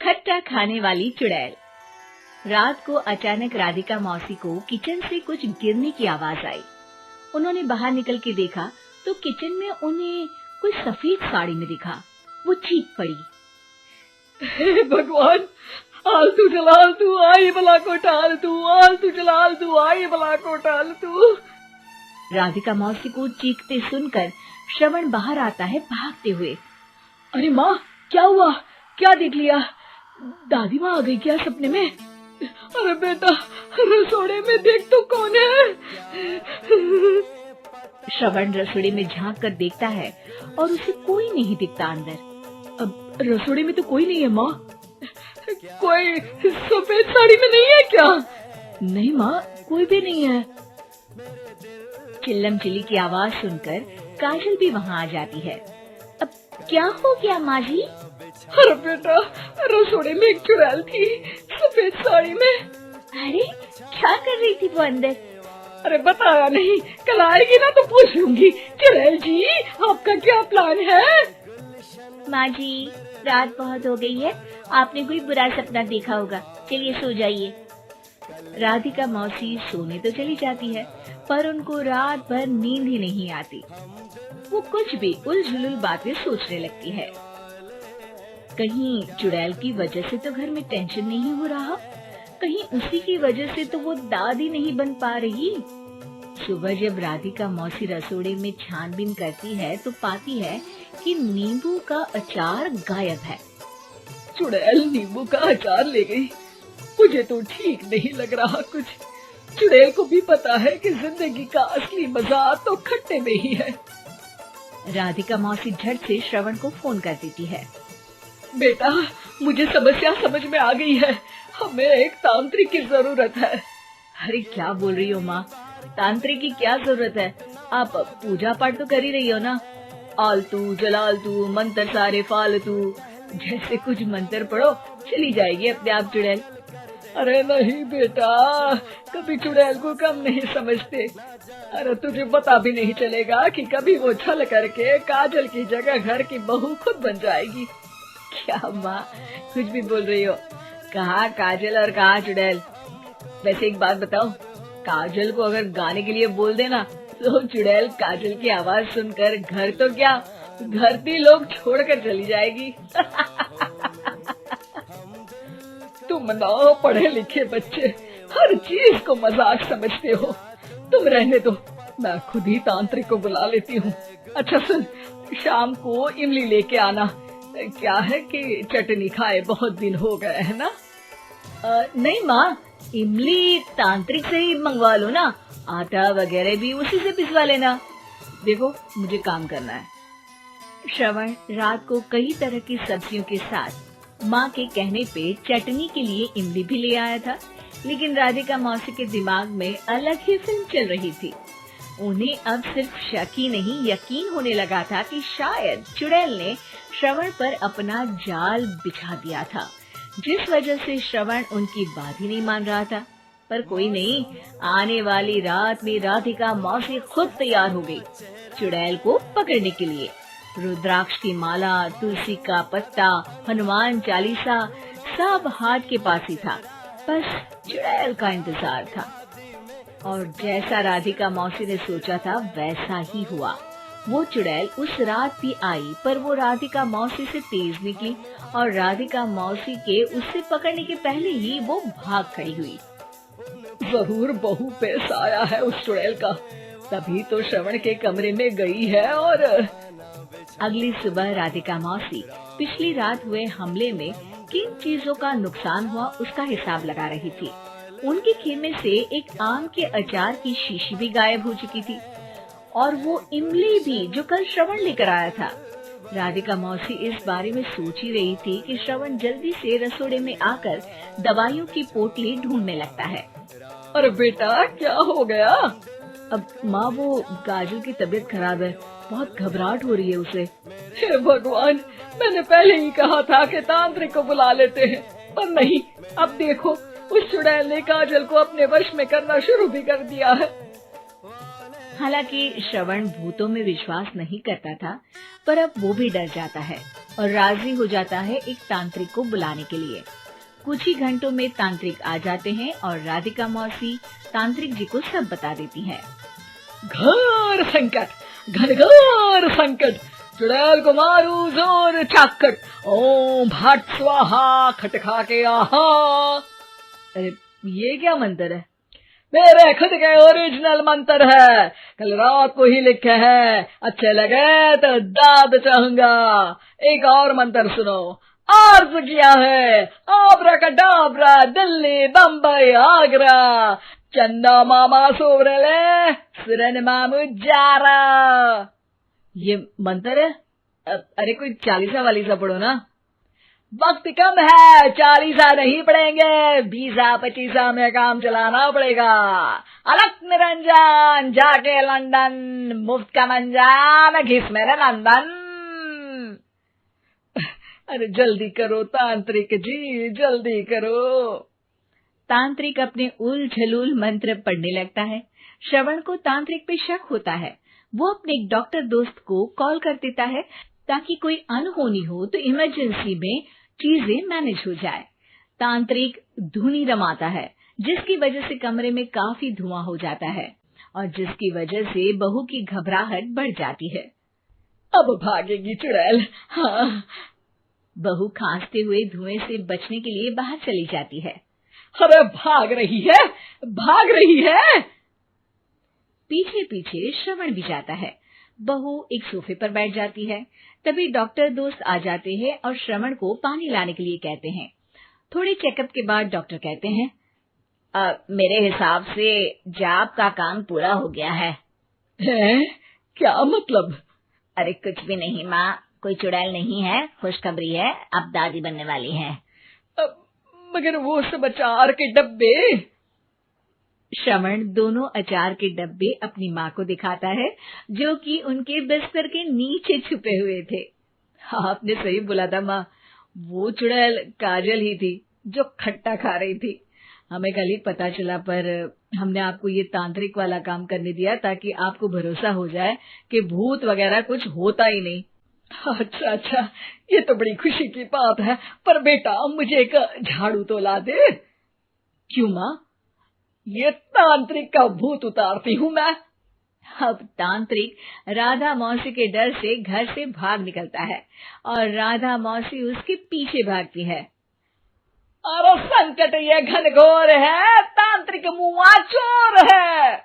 खट्टा खाने वाली चुड़ैल। रात को अचानक राधिका मौसी को किचन से कुछ गिरने की आवाज आई। उन्होंने बाहर निकल के देखा तो किचन में उन्हें कोई सफेद साड़ी में दिखा। वो चीख पड़ी, हे भगवान, आलतू जलालतू आई बला को टालतू, आलतू जलालतू आई बला को टालतू। राधिका मौसी को चीखते सुनकर श्रवण बाहर आता है भागते हुए। अरे माँ, क्या हुआ? क्या देख लिया? दादी माँ आ गई क्या सपने में? अरे बेटा, रसोड़े में देख तो कौन है? श्रवण रसोड़े में झांक कर देखता है और उसे कोई नहीं दिखता अंदर। अब रसोड़े में तो कोई नहीं है माँ। कोई सफेद साड़ी में नहीं है क्या? नहीं माँ, कोई भी नहीं है। चिल्लम चिल्ली की आवाज सुनकर काजल भी वहाँ आ जाती है। अब क्या हो गया माँ जी? अरे बेटा, रसोड़े में एक चुड़ैल थी सफेद साड़ी में। अरे क्या कर रही थी वो अंदर? अरे बताया नहीं, कल आएगी ना तो पूछ लूंगी। चुड़ैल जी, आपका क्या प्लान है? माँ जी, रात बहुत हो गई है, आपने कोई बुरा सपना देखा होगा, चलिए सो जाइए। राधिका मौसी सोने तो चली जाती है पर उनको रात भर नींद ही नहीं आती। वो कुछ भी उलझुल बातें सोचने लगती है। कहीं चुड़ैल की वजह से तो घर में टेंशन नहीं हो रहा, कहीं उसी की वजह से तो वो दादी नहीं बन पा रही। सुबह जब राधिका मौसी रसोड़े में छानबीन करती है तो पाती है कि नींबू का अचार गायब है। चुड़ैल नींबू का अचार ले गई, मुझे तो ठीक नहीं लग रहा कुछ। चुड़ैल को भी पता है कि जिंदगी का असली मजा तो खट्टे में ही है। राधिका मौसी झट से श्रवण को फोन कर देती है। बेटा, मुझे समस्या समझ में आ गई है, हमें एक तांत्रिक की जरूरत है। अरे क्या बोल रही हो माँ, तांत्रिक की क्या जरूरत है? आप पूजा पाठ तो कर ही रही हो ना। आलतू जलालतू मंत्र सारे फालतू जैसे कुछ मंत्र पढ़ो, चली जाएगी अपने आप चुड़ैल। अरे नहीं बेटा, कभी चुड़ैल को कम नहीं समझते। अरे तुझे पता भी नहीं चलेगा कि कभी वो छल करके काजल की जगह घर की बहू खुद बन जाएगी। क्या माँ, कुछ भी बोल रही हो? कहाँ काजल और कहाँ चुड़ैल? वैसे एक बात बताओ, काजल को अगर गाने के लिए बोल देना तो चुड़ैल काजल की आवाज सुनकर घर तो क्या, धरती लोग छोड़कर चली जाएगी। तुम ना पढ़े लिखे बच्चे हर चीज को मजाक समझते हो। तुम रहने दो, मैं खुद ही तांत्रिक को बुला लेती हूँ। अच्छा सुन, शाम को इमली लेके आना। क्या है कि चटनी खाए बहुत दिन हो गए है ना? नहीं माँ, इमली तांत्रिक से ही मंगवा लो ना, आटा वगैरह भी उसी से पिसवा लेना। देखो मुझे काम करना है। श्रवण रात को कई तरह की सब्जियों के साथ माँ के कहने पे चटनी के लिए इमली भी ले आया था, लेकिन राधिका मौसी के दिमाग में अलग ही फिल्म चल रही थी। उन्हें अब सिर्फ शक ही नहीं यकीन होने लगा था कि शायद चुड़ैल ने श्रवण पर अपना जाल बिछा दिया था, जिस वजह से श्रवण उनकी बात ही नहीं मान रहा था। पर कोई नहीं, आने वाली रात में राधिका मौसी खुद तैयार हो गई चुड़ैल को पकड़ने के लिए। रुद्राक्ष की माला, तुलसी का पत्ता, हनुमान चालीसा सब हाथ के पास ही था, बस चुड़ैल का इंतजार था। और जैसा राधिका मौसी ने सोचा था वैसा ही हुआ। वो चुड़ैल उस रात भी आई, पर वो राधिका मौसी से तेज निकली और राधिका मौसी के उससे पकड़ने के पहले ही वो भाग खड़ी हुई। जरूर बहू पे साया है उस चुड़ैल का, तभी तो श्रवण के कमरे में गई है। और अगली सुबह राधिका मौसी पिछली रात हुए हमले में किन चीजों का नुकसान हुआ उसका हिसाब लगा रही थी। उनके खेमे से एक आम के अचार की शीशी भी गायब हो चुकी थी और वो इमली भी जो कल श्रवण लेकर आया था। राधिका मौसी इस बारे में सोच ही रही थी कि श्रवण जल्दी से रसोड़े में आकर दवाइयों की पोटली ढूंढने लगता है। अरे बेटा, क्या हो गया? अब माँ, वो काजल की तबीयत खराब है, बहुत घबराहट हो रही है उसे। हे भगवान, मैंने पहले ही कहा था कि तांत्रिक को बुला लेते हैं, पर नहीं। अब देखो, उस चुड़ैल ने काजल को अपने वश में करना शुरू भी कर दिया है। हालांकि श्रवण भूतों में विश्वास नहीं करता था, पर अब वो भी डर जाता है और राजी हो जाता है एक तांत्रिक को बुलाने के लिए। कुछ ही घंटों में तांत्रिक आ जाते हैं और राधिका मौसी तांत्रिक जी को सब बता देती हैं। घोर संकट, घनघोर संकट, चुड़ैल को मारू जोर चाकट, ओम भट स्वाहा खटखा के आहा। अरे ये क्या मंत्र है? मेरे खुद के ओरिजिनल मंत्र है, कल रात को ही लिखे हैं, अच्छे लगे तो दाद चाहूंगा। एक और मंत्र सुनो, अर्ज किया है आब्राकडाब्रा, दिल्ली बम्बई आगरा, चंदा मामा सोवरले सुरन मामू जारा। ये मंत्र है? अरे कोई चालीसा वालीसा पढ़ो ना। वक्त कम है, 40 नहीं पड़ेंगे, 20-25 में काम चलाना पड़ेगा। अलग निरंजन जाके लंदन, मुफ्त का मंजान घिस मेरे नंदन। अरे जल्दी करो तांत्रिक जी, जल्दी करो। तांत्रिक अपने उल झलूल मंत्र पढ़ने लगता है। श्रवण को तांत्रिक पे शक होता है। वो अपने एक डॉक्टर दोस्त को कॉल कर देता है ताकि कोई अनहोनी हो तो इमरजेंसी में चीजें मैनेज हो जाए। तांत्रिक धुनी रमाता है, जिसकी वजह से कमरे में काफी धुआं हो जाता है और जिसकी वजह से बहू की घबराहट बढ़ जाती है। अब भागेगी चुड़ैल। हाँ। बहू खांसते हुए धुएं से बचने के लिए बाहर चली जाती है। अरे भाग रही है, भाग रही है। पीछे पीछे श्रवण भी जाता है। बहू एक सोफे पर बैठ जाती है। तभी डॉक्टर दोस्त आ जाते हैं और श्रवण को पानी लाने के लिए कहते हैं। थोड़े चेकअप के बाद डॉक्टर कहते हैं, मेरे हिसाब से जाप का काम पूरा हो गया है। क्या मतलब? अरे कुछ भी नहीं माँ, कोई चुड़ैल नहीं है, खुशखबरी है, अब दादी बनने वाली है। मगर वो सब अचार के डब्बे। श्रवण दोनों अचार के डब्बे अपनी माँ को दिखाता है, जो कि उनके बिस्तर के नीचे छुपे हुए थे। आपने सही बोला था माँ, वो चुड़ैल काजल ही थी जो खट्टा खा रही थी। हमें कल ही पता चला, पर हमने आपको ये तांत्रिक वाला काम करने दिया ताकि आपको भरोसा हो जाए कि भूत वगैरह कुछ होता ही नहीं। अच्छा अच्छा, ये तो बड़ी खुशी की बात है, पर बेटा मुझे एक झाड़ू तो ला दे। क्यों माँ? ये तांत्रिक का भूत उतारती हूँ मैं। अब तांत्रिक राधा मौसी के डर से घर से भाग निकलता है और राधा मौसी उसके पीछे भागती है। अरे संकट ये घनघोर है, तांत्रिक मुआ चोर है।